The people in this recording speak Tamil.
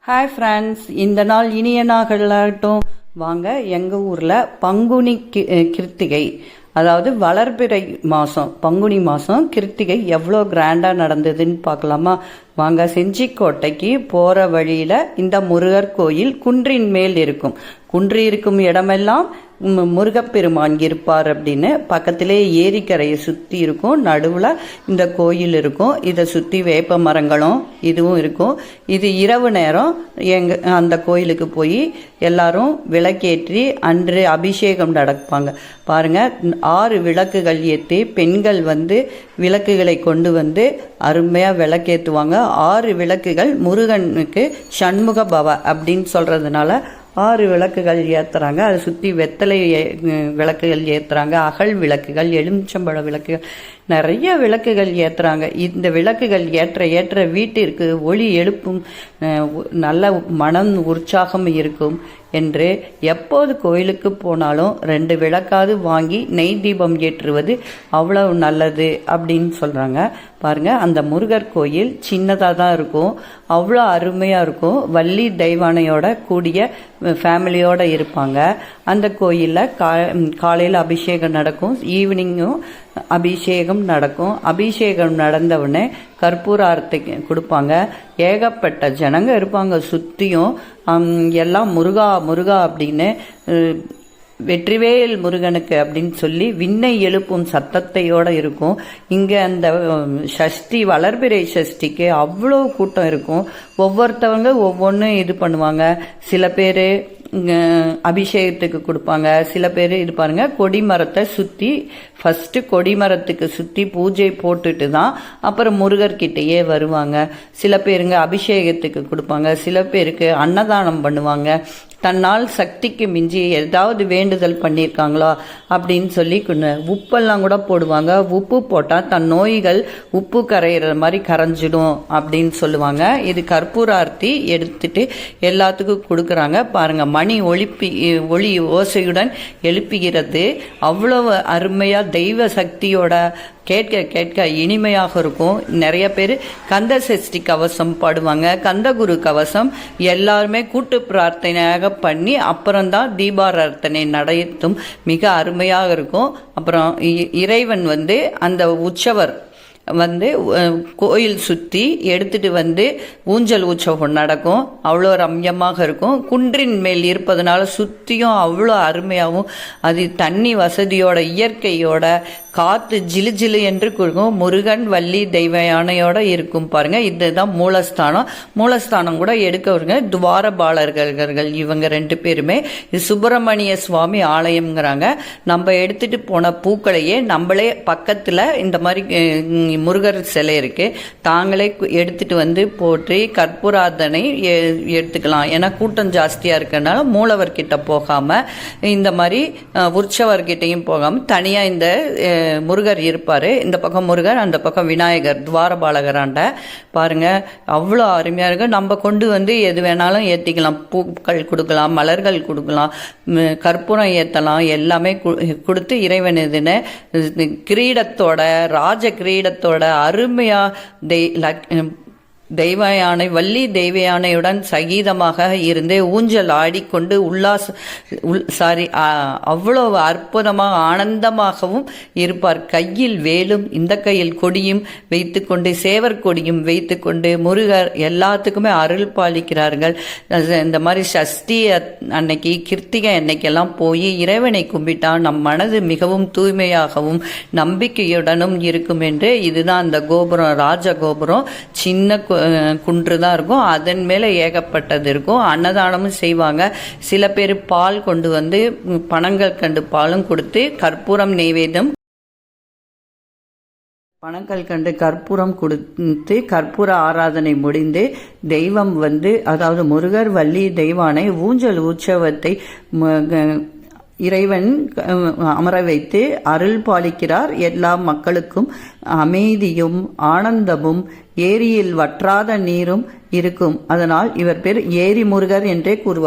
ஹாய் ஃப்ரெண்ட்ஸ், இந்த நாள் இனிய நாளாகட்டும். வாங்க, எங்கள் ஊரில் பங்குனி கிருத்திகை, அதாவது வளர்பிறை மாதம், பங்குனி மாதம் கிருத்திகை எவ்வளோ கிராண்டாக நடந்ததுன்னு பார்க்கலாமா? வாங்க. செஞ்சிக்கோட்டைக்கு போகிற வழியில் இந்த முருகர் கோயில் குன்றின் மேல் இருக்கும். குன்றி இருக்கும் இடமெல்லாம் முருகப்பெருமான் இருப்பார் அப்படின்னு பக்கத்திலே ஏரிக்கரையை சுற்றி இருக்கும். நடுவில் இந்த கோயில் இருக்கும். இதை சுற்றி வேப்ப மரங்களும் இதுவும் இருக்கும். இது இரவு நேரம் அந்த கோயிலுக்கு போய் எல்லாரும் விளக்கேற்றி அன்று அபிஷேகம் நடப்பாங்க. பாருங்க, 6 விளக்குகள் ஏற்றி பெண்கள் விளக்குகளை கொண்டு அருமையாக விளக்கேற்றுவாங்க. 6 விளக்குகள் முருகனுக்கு சண்முக பவ அப்படின்னு சொல்றதுனால 6 விளக்குகள் ஏற்றுறாங்க. அதை சுற்றி வெத்தலை விளக்குகள் ஏற்றுறாங்க. அகல் விளக்குகள், எலுமிச்சம்பழ விளக்குகள், நிறைய விளக்குகள் ஏற்றுறாங்க. இந்த விளக்குகள் ஏற்ற வீட்டிற்கு ஒளி எழுப்பும், நல்ல மனம் உற்சாகம் இருக்கும் என்று எப்போது கோயிலுக்கு போனாலும் 2 விளக்காவது வாங்கி நெய் தீபம் ஏற்றுவது அவ்வளவு நல்லது அப்படின்னு சொல்கிறாங்க. பாருங்கள், அந்த முருகர் கோயில் சின்னதாக தான் இருக்கும், அவ்வளோ அருமையாக இருக்கும். வள்ளி தெய்வானையோட கூடிய ஃபேமிலியோடு இருப்பாங்க. அந்த கோயிலில் காலையில் அபிஷேகம் நடக்கும், ஈவினிங்கும் அபிஷேகம் நடக்கும். அபிஷேகம் நடந்தவுடனே கற்பூர ஆரத்தி கொடுப்பாங்க. ஏகப்பட்ட ஜனங்க இருப்பாங்க சுற்றியும். எல்லாம் முருகா முருகா அப்படின்னு, வெற்றிவேல் முருகனுக்கு அப்படின்னு சொல்லி விண்ணை எழுப்பும் சத்தத்தையோட இருக்கும். இங்கே அந்த சஷ்டி, வளர்பிறை சஷ்டிக்கு அவ்வளோ கூட்டம் இருக்கும். ஒவ்வொருத்தவங்க ஒவ்வொன்றும் இது பண்ணுவாங்க. சில பேர் அபிஷேகத்துக்கு கொடுப்பாங்க. சில பேர் இது பாருங்க, கொடிமரத்தை சுற்றி ஃபர்ஸ்ட் கொடிமரத்துக்கு சுற்றி பூஜை போட்டுட்டு தான் அப்புறம் முருகர்கிட்டயே வருவாங்க. சில பேருங்க அபிஷேகத்துக்கு கொடுப்பாங்க. சில பேருக்கு அன்னதானம் பண்ணுவாங்க. தன்னால் சக்திக்கு மிஞ்சி ஏதாவது வேண்டுதல் பண்ணியிருக்காங்களோ அப்படின்னு சொல்லி உப்பெல்லாம் கூட போடுவாங்க. உப்பு போட்டால் தன் நோய்கள் உப்பு கரையிற மாதிரி கரைஞ்சிடும் அப்படின்னு சொல்லுவாங்க. இது கற்பூர ஆரத்தி எடுத்துட்டு எல்லாத்துக்கும் கொடுக்குறாங்க. பாருங்க, மணி ஒளி ஓசையுடன் எழுப்புகிறது. அவ்வளவு அருமையாக தெய்வ சக்தியோட கேட்க கேட்க இனிமையாக இருக்கும். நிறைய பேர் கந்த சஷ்டி கவசம் பாடுவாங்க. கந்தகுரு கவசம் எல்லாருமே கூட்டு பிரார்த்தனையாக பண்ணி அப்புறம்தான் தீபாராதனை நடத்தும். மிக அருமையாக இருக்கும். அப்புறம் இறைவன் அந்த உற்சவர் கோயில் சுற்றி எடுத்துட்டு ஊஞ்சல் உற்சவம் நடக்கும். அவ்வளோ ரம்யமாக இருக்கும். குன்றின் மேல் இருப்பதனால சுற்றியும் அவ்வளோ அருமையாகவும், அது தண்ணி வசதியோட, இயற்கையோட, காற்று ஜிலு ஜிலு என்று கொடுக்கும். முருகன் வள்ளி தெய்வ யானையோட இருக்கும். பாருங்க, இதுதான் மூலஸ்தானம். மூலஸ்தானம் கூட எடுக்க துவாரபாலர்கள் இவங்க 2 பேருமே. இது சுப்பிரமணிய சுவாமி ஆலயம்ங்கிறாங்க. நம்ம எடுத்துட்டு போன பூக்களையே நம்மளே பக்கத்தில் இந்த மாதிரி முருகர் சிலை இருக்கு, தாங்களே எடுத்துட்டு போட்டு கற்பூராதனை எடுத்துக்கலாம். ஏன்னா கூட்டம் ஜாஸ்தியா இருக்கனால மூலவர்கிட்ட போகாம இந்த மாதிரி உற்சவர்கிட்டையும் போகாம தனியா இந்த முருகர் இருப்பாரு. இந்த பக்கம் முருகர், அந்த பக்கம் விநாயகர், துவாரபாலகராண்ட. பாருங்க, அவ்வளோ அருமையா இருக்கு. நம்ம கொண்டு எது வேணாலும் ஏற்றிக்கலாம். பூக்கள் கொடுக்கலாம், மலர்கள் கொடுக்கலாம், கற்பூரம் ஏற்றலாம். எல்லாமே கொடுத்து இறைவன் இதுன்னு கிரீடத்தோட, ராஜ கிரீடத்தோட அருமையா தெய்வ யானை, வள்ளி தெய்வ யானையுடன் சகீதமாக இருந்து ஊஞ்சல் ஆடிக்கொண்டு அவ்வளவு அற்புதமாக ஆனந்தமாகவும் இருப்பார். கையில் வேலும் இந்த கையில் கொடியும் வைத்துக்கொண்டு, சேவர் கொடியும் வைத்துக்கொண்டு முருகர் எல்லாத்துக்குமே அருள் பாலிக்கிறார்கள். இந்த மாதிரி சஷ்டி அன்னைக்கு, கிருத்திகை அன்னைக்கெல்லாம் போய் இறைவனை கும்பிட்டா நம் மனது மிகவும் தூய்மையாகவும் நம்பிக்கையுடனும் இருக்கும் என்று. இதுதான் அந்த கோபுரம், ராஜ கோபுரம். சின்ன குன்று தான் இருக்கும். அதன் மேல ஏகப்பட்டது இருக்கும். அன்னதானமும் செய்வாங்க. சில பேர் பால் கொண்டு பனங்கள் கண்டு பாலும் கொடுத்து கற்பூரம் நெய்வேதம், பனங்கள் கண்டு கற்பூரம் கொடுத்து கற்பூர ஆராதனை முடிந்து தெய்வம் அதாவது முருகர் வள்ளி தெய்வானை ஊஞ்சல் உற்சவத்தை இறைவன் அமர வைத்து அருள் பாலிக்கிறார். எல்லா மக்களுக்கும் அமைதியும் ஆனந்தமும், ஏரியில் வற்றாத நீரும் இருக்கும். அதனால் இவர் பேர் ஏரி முருகர் என்றே கூறுவார்.